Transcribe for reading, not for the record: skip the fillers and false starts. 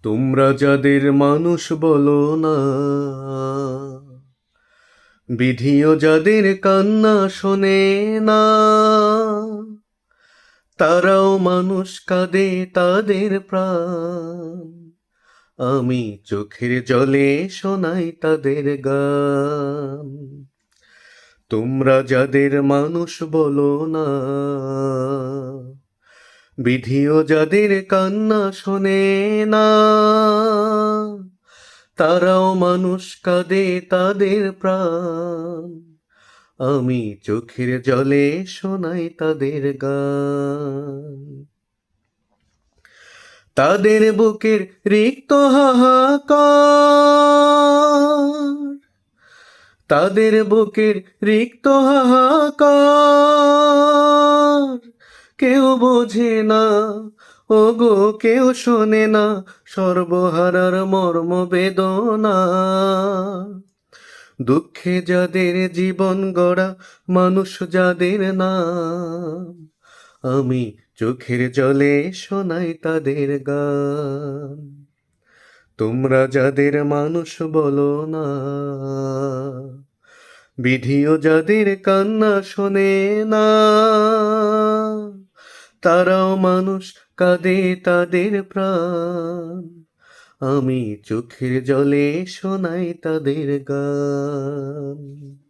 তোমরা যাদের মানুষ বলো না, বিধিও যাদের কান্না শোনে না, তারাও মানুষ, কাঁদে তাদের প্রাণ। আমি চোখের জলে শোনাই তাদের গান। তোমরা যাদের মানুষ বলো না, বিধিও যাদের কান্না শোনে না, তারাও মানুষ, কাঁদে তাদের প্রাণ। আমি চোখের জলে শোনাই তাদের গান। তাদের বুকের রিক্ত হাহাকার, তাদের বুকের রিক্ত হাহাকার কেউ বোঝে না, ওগো কেউ শোনে না, সর্বহারার মর্ম বেদনা। দুঃখে যাদের জীবন গড়া, মানুষ যাদের নাম, আমি চোখের জলে শোনাই তাদের গান। তোমরা যাদের মানুষ বলো না, বিধিও যাদের কান্না শোনে না, তারাও মানুষ, কাঁদে তাদের প্রাণ। আমি চোখের জলে শোনাই তাদের গান।